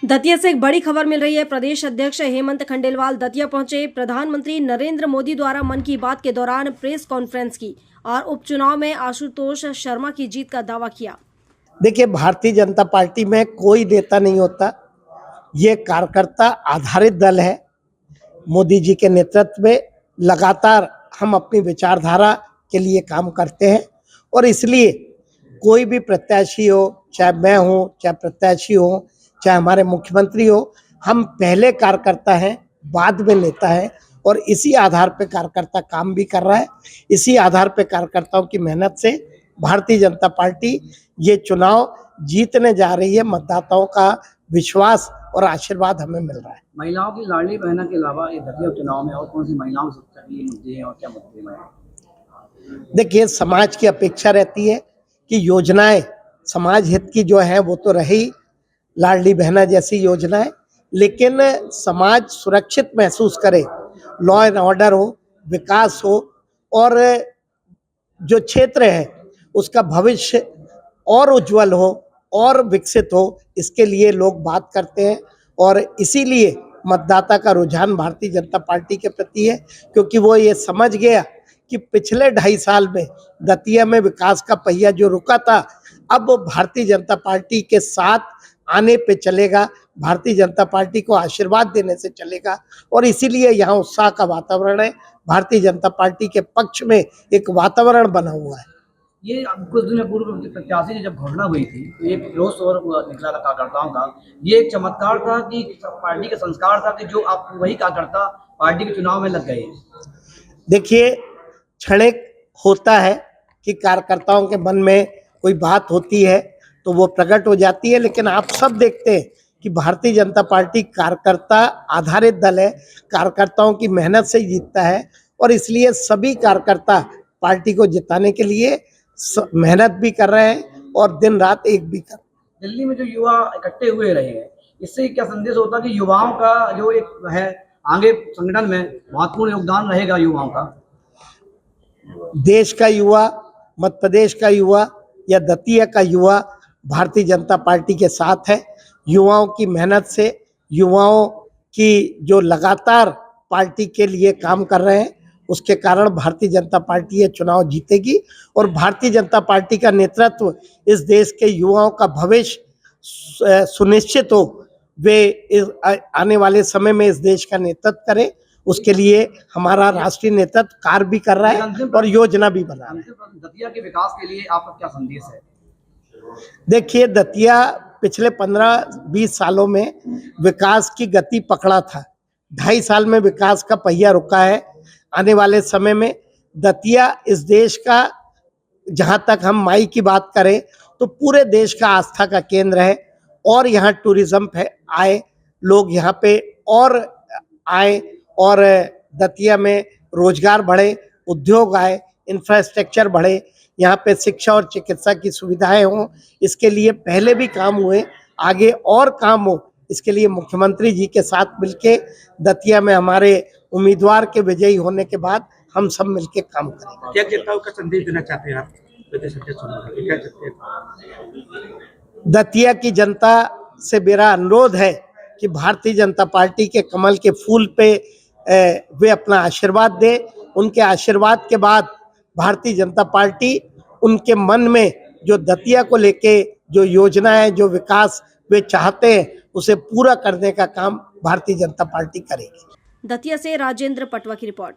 दतिया से एक बड़ी खबर मिल रही है। प्रदेश अध्यक्ष हेमंत खंडेलवाल दतिया पहुंचे। प्रधानमंत्री नरेंद्र मोदी द्वारा मन की बात के दौरान प्रेस कॉन्फ्रेंस की और उपचुनाव में आशुतोष शर्मा की जीत का दावा किया। देखिए, भारतीय जनता पार्टी में कोई नेता नहीं होता, ये कार्यकर्ता आधारित दल है। मोदी जी के नेतृत्व में लगातार हम अपनी विचारधारा के लिए काम करते हैं और इसलिए कोई भी प्रत्याशी हो, चाहे मैं हूँ, चाहे प्रत्याशी हो, चाहे हमारे मुख्यमंत्री हो, हम पहले कार्यकर्ता हैं, बाद में नेता है और इसी आधार पे कार्यकर्ता काम भी कर रहा है। इसी आधार पे कार्यकर्ताओं की मेहनत से भारतीय जनता पार्टी ये चुनाव जीतने जा रही है। मतदाताओं का विश्वास और आशीर्वाद हमें मिल रहा है। महिलाओं की लाडली बहना के अलावा ये दतिया उपचुनाव में और कौन सी महिलाओं से सक्रिय मुद्दे हैं और क्या मुद्दे हैं? देखिए, समाज की अपेक्षा रहती है कि योजनाएं समाज हित की जो है वो तो रही, लाडली बहना जैसी योजनाएं, लेकिन समाज सुरक्षित महसूस करे, लॉ एंड ऑर्डर हो, विकास हो और जो क्षेत्र है उसका भविष्य और उज्जवल हो और विकसित हो, इसके लिए लोग बात करते हैं और इसीलिए मतदाता का रुझान भारतीय जनता पार्टी के प्रति है, क्योंकि वो ये समझ गया कि पिछले 2.5 साल में दतिया में विकास का पहिया जो रुका था, अब भारतीय जनता पार्टी के साथ आने पे चलेगा, भारतीय जनता पार्टी को आशीर्वाद देने से चलेगा और इसीलिए यहाँ उत्साह का वातावरण है। भारतीय जनता पार्टी के पक्ष में एक वातावरण बना हुआ है। ये कुछ दिन पूर्व प्रत्याशी की जब घोषणा हुई थी तो एक रोष और निकला था कार्यकर्ताओं का। ये एक चमत्कार था कि पार्टी का संस्कार था कि जो आप वही कार्यकर्ता पार्टी के चुनाव में लग गए। देखिए, क्षणिक होता है कि कार्यकर्ताओं के मन में कोई बात होती है तो वो प्रकट हो जाती है, लेकिन आप सब देखते हैं कि भारतीय जनता पार्टी कार्यकर्ता आधारित दल है, कार्यकर्ताओं की मेहनत से जीतता है और इसलिए सभी कार्यकर्ता पार्टी को जिताने के लिए मेहनत भी कर रहे हैं और दिन रात एक भी कर रहे हैं। दिल्ली में जो युवा इकट्ठे हुए रहे हैं, इससे क्या संदेश होता है कि युवाओं का जो एक है आगे संगठन में महत्वपूर्ण योगदान रहेगा युवाओं का? देश का युवा, मध्य प्रदेश का युवा या दतिया का युवा भारतीय जनता पार्टी के साथ है। युवाओं की मेहनत से, युवाओं की जो लगातार पार्टी के लिए काम कर रहे हैं, उसके कारण भारतीय जनता पार्टी ये चुनाव जीतेगी और भारतीय जनता पार्टी का नेतृत्व इस देश के युवाओं का भविष्य सुनिश्चित हो, वे आने वाले समय में इस देश का नेतृत्व करें, उसके लिए हमारा राष्ट्रीय नेतृत्व कार्य भी कर रहा है और योजना भी बना रहा है। दतिया के विकास के लिए आपका क्या संदेश है? देखिए, दतिया पिछले 15-20 सालों में विकास की गति पकड़ा था। 2.5 साल में विकास का पहिया रुका है। आने वाले समय में दतिया इस देश का, जहां तक हम माई की बात करें तो पूरे देश का आस्था का केंद्र है और यहाँ टूरिज्म है, आए लोग यहाँ पे और आए और दतिया में रोजगार बढ़े, उद्योग आए, इंफ्रास्ट्रक्चर बढ़े, यहाँ पे शिक्षा और चिकित्सा की सुविधाएं हों। इसके लिए पहले भी काम हुए, आगे और काम हो, इसके लिए मुख्यमंत्री जी के साथ मिलके दतिया में हमारे उम्मीदवार के विजयी होने के बाद हम सब मिलके काम करेंगे। क्या जनता का संदेश देना चाहते हैं आप? क्या चाहते हैं? दतिया की जनता से मेरा अनुरोध है कि भारतीय जनता पार्टी के कमल के फूल पे वे अपना आशीर्वाद दें। उनके आशीर्वाद के बाद भारतीय जनता पार्टी उनके मन में जो दतिया को लेके जो योजना है, जो विकास वे चाहते हैं, उसे पूरा करने का काम भारतीय जनता पार्टी करेगी। दतिया से राजेंद्र पटवा की रिपोर्ट।